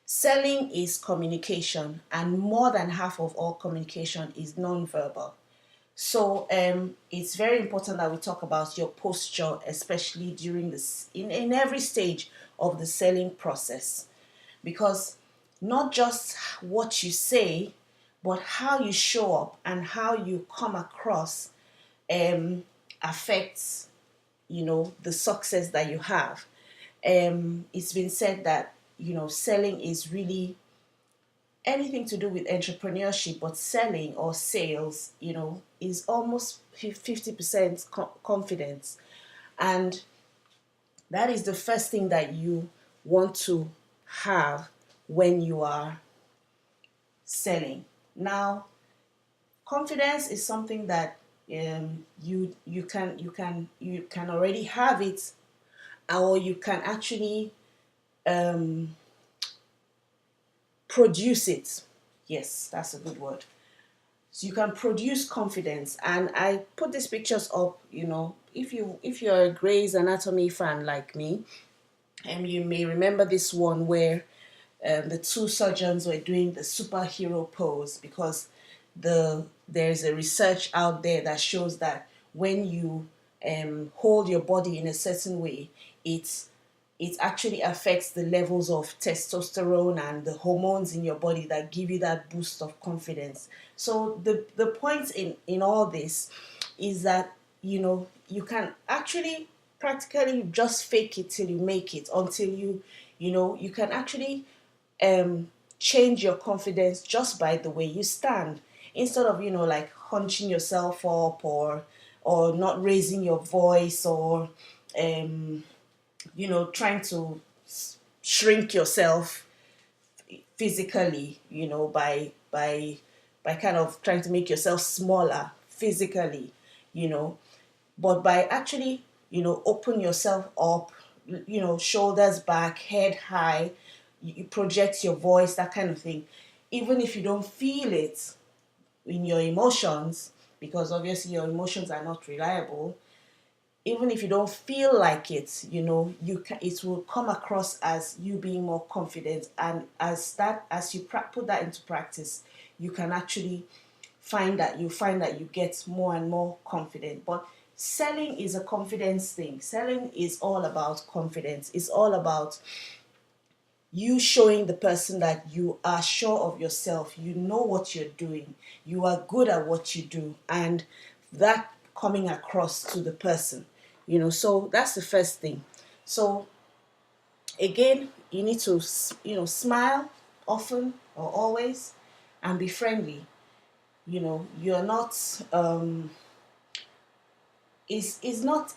Selling is communication, and more than half of all communication is non-verbal. So it's very important that we talk about your posture, especially during this in every stage of the selling process, because not just what you say, but how you show up and how you come across um, affects the success that you have. It's been said that selling is really anything to do with entrepreneurship, but selling or sales, is almost 50% confidence. And that is the first thing that you want to have when you are selling. Now, confidence is something that you can already have it, or you can actually um, produce it. Yes, that's a good word. So you can produce confidence. And I put these pictures up, if you're a Grey's Anatomy fan like me, and you may remember this one where the two surgeons were doing the superhero pose, because there's a research out there that shows that when you hold your body in a certain way, it actually affects the levels of testosterone and the hormones in your body that give you that boost of confidence. So the point in all this is that you can actually practically just fake it till you make it, until you can actually change your confidence just by the way you stand, instead of like hunching yourself up, or not raising your voice, or trying to shrink yourself physically, by kind of trying to make yourself smaller physically, you know but by actually open yourself up, shoulders back, head high, you project your voice, that kind of thing. Even if you don't feel it in your emotions, because obviously your emotions are not reliable, even if you don't feel like it, it will come across as you being more confident. And as you put that into practice, you can actually find that you get more and more confident. But selling is a confidence thing. Selling is all about confidence. It's all about you showing the person that you are sure of yourself, you know what you're doing, you are good at what you do, and that coming across to the person. So that's the first thing. So again, you need to smile often or always, and be friendly. You're not it's not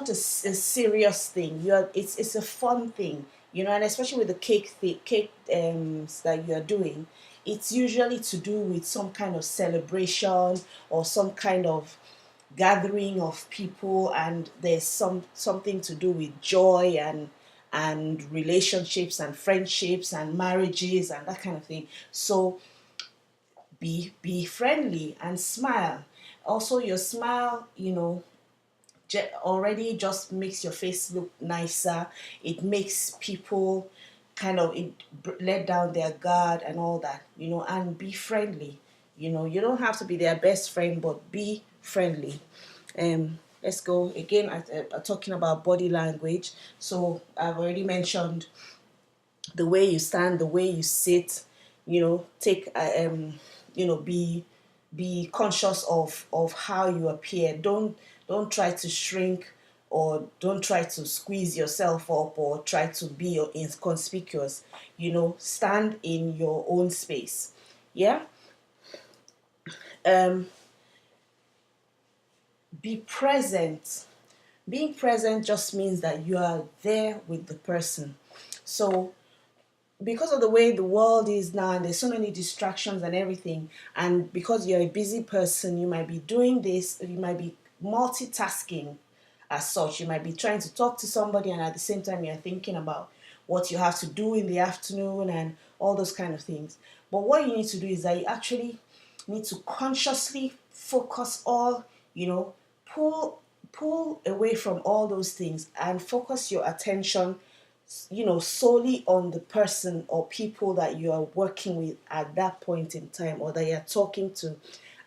a serious thing. It's a fun thing, and especially with the cake that you're doing, it's usually to do with some kind of celebration, or some kind of gathering of people, and there's something to do with joy, and relationships and friendships and marriages and that kind of thing. So be friendly and smile. Also, your smile, already just makes your face look nicer. It makes people kind of let down their guard and all that, and be friendly. You don't have to be their best friend, but be friendly. Let's go again at talking about body language. So I've already mentioned the way you stand, the way you sit. Take be conscious of how you appear. Don't try to shrink, or don't try to squeeze yourself up, or try to be inconspicuous. Stand in your own space. Yeah. um be present. Being present just means that you are there with the person. So because of the way the world is now, and there's so many distractions and everything, and because you're a busy person, you might be doing this, you might be multitasking. As such, you might be trying to talk to somebody, and at the same time you're thinking about what you have to do in the afternoon and all those kind of things. But what you need to do is that you actually need to consciously focus all, pull away from all those things, and focus your attention solely on the person or people that you are working with at that point in time, or that you're talking to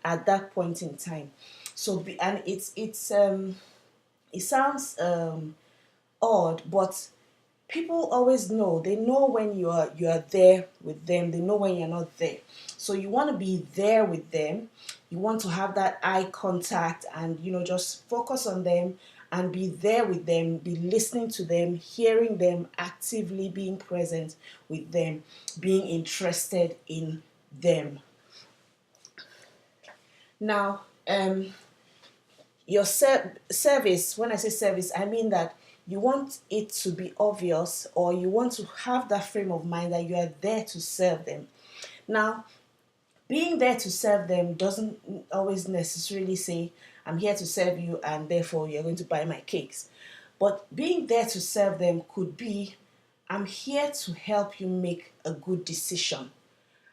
at that point in time. And it sounds odd, but people always know. They know when you are there with them. They know when you're not there. So you want to be there with them. You want to have that eye contact, and just focus on them and be there with them, be listening to them, hearing them, actively being present with them, being interested in them. Now, your service, when I say service, I mean that you want it to be obvious, or you want to have that frame of mind that you are there to serve them. Now, being there to serve them doesn't always necessarily say, I'm here to serve you and therefore you're going to buy my cakes. But being there to serve them could be, I'm here to help you make a good decision.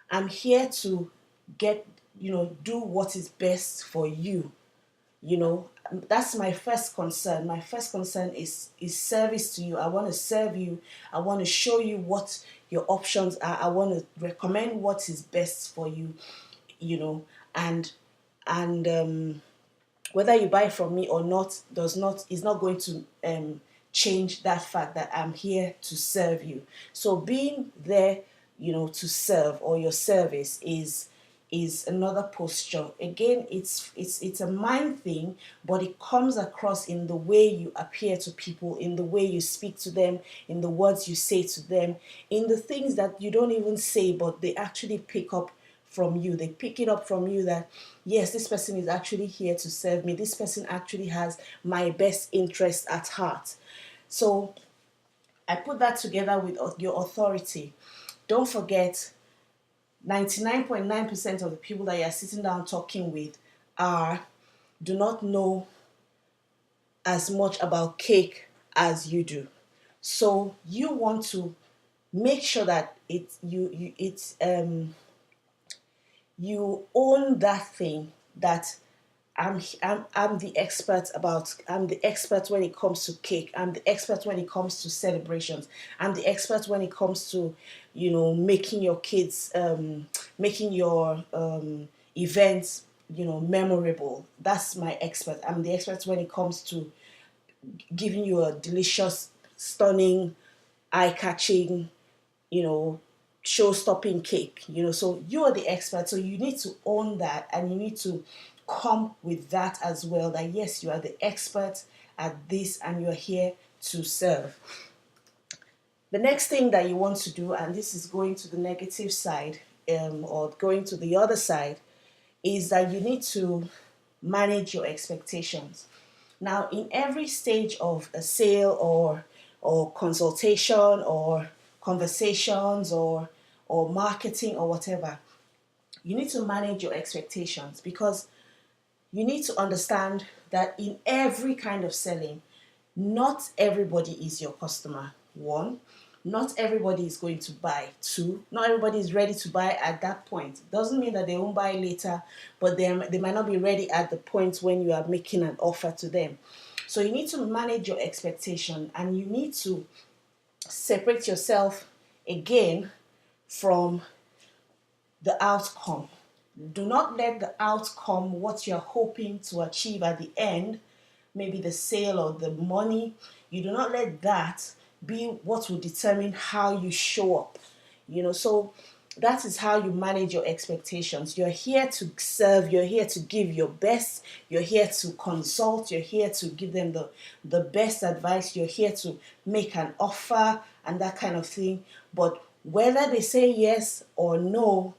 I'm here to do what is best for you. That's my first concern. My first concern is service to you. I want to serve you. I want to show you what your options are. I want to recommend what is best for you. And whether you buy from me or not does not is not going to change that fact that I'm here to serve you. So being there, to serve, or your service is another posture. Again, it's a mind thing, but it comes across in the way you appear to people, in the way you speak to them, in the words you say to them, in the things that you don't even say, but they actually pick up from you. They pick it up from you that, yes, this person is actually here to serve me. This person actually has my best interest at heart. So I put that together with your authority. Don't forget, 99.9% of the people that you're sitting down talking with do not know as much about cake as you do. So you want to make sure that you own that thing, that I'm the expert about. I'm the expert when it comes to cake. I'm the expert when it comes to celebrations. I'm the expert when it comes to, making your kids, making your events, memorable. That's my expert. I'm the expert when it comes to giving you a delicious, stunning, eye-catching, you know, show-stopping cake. So you are the expert. So you need to own that, and you need to come with that as well. That yes, you are the expert at this, and you're here to serve. The next thing that you want to do, and this is going to the negative side, or going to the other side, is that you need to manage your expectations. Now, in every stage of a sale or consultation or conversations or marketing or whatever, you need to manage your expectations, because you need to understand that in every kind of selling, not everybody is your customer. One, not everybody is going to buy. Two, not everybody is ready to buy at that point. Doesn't mean that they won't buy later, but they might not be ready at the point when you are making an offer to them. So you need to manage your expectation, and you need to separate yourself again from the outcome. Do not let the outcome, what you're hoping to achieve at the end, maybe the sale or the money, you do not let that be what will determine how you show up. So that is how you manage your expectations. You're here to serve, you're here to give your best, you're here to consult, you're here to give them the best advice, you're here to make an offer and that kind of thing. But whether they say yes or no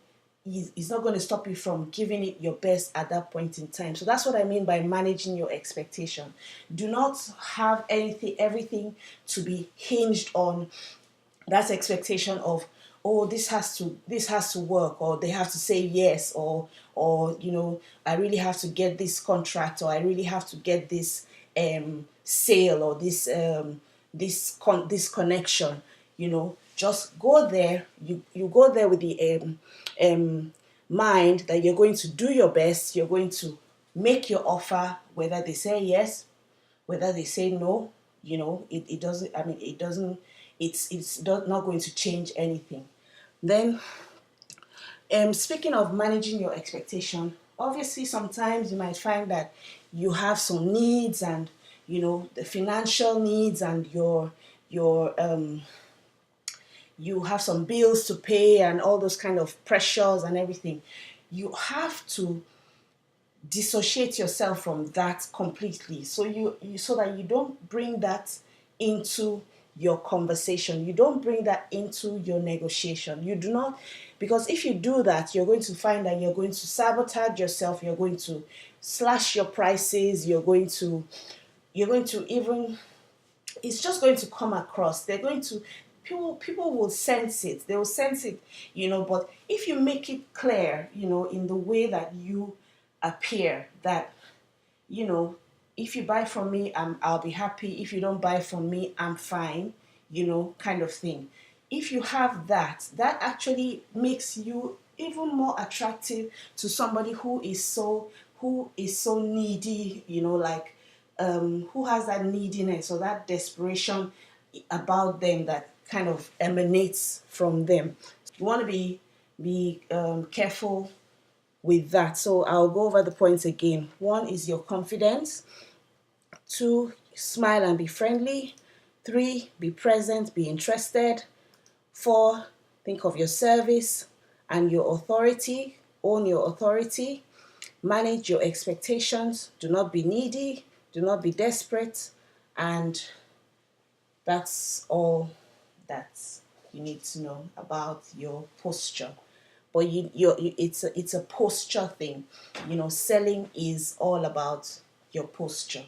is not going to stop you from giving it your best at that point in time. So that's what I mean by managing your expectation. Do not have everything to be hinged on that expectation of, oh, this has to work, or they have to say yes, or I really have to get this contract, or I really have to get this sale, or this connection. Just go there. You go there with the mind that you're going to do your best. You're going to make your offer, whether they say yes, whether they say no. It doesn't. it's not going to change anything. Then, speaking of managing your expectation, obviously sometimes you might find that you have some needs, and the financial needs, and your you have some bills to pay and all those kind of pressures and everything. You have to dissociate yourself from that completely, so so that you don't bring that into your conversation, you don't bring that into your negotiation. You do not, because if you do that, you're going to find that you're going to sabotage yourself, you're going to slash your prices, you're going to even, it's just going to come across, they're going to, people will sense it, they will sense it. But if you make it clear, in the way that you appear, that you know if you buy from me, I'll be happy. If you don't buy from me, I'm fine, kind of thing. If you have that, that actually makes you even more attractive to somebody who is so needy, like, who has that neediness or that desperation about them, that kind of emanates from them. You want to be careful with that. So I'll go over the points again. One is your confidence. Two, smile and be friendly. Three, be present, be interested. Four, think of your service and your authority. Own your authority. Manage your expectations. Do not be needy. Do not be desperate. And that's all that you need to know about your posture. But it's a posture thing. Selling is all about your posture.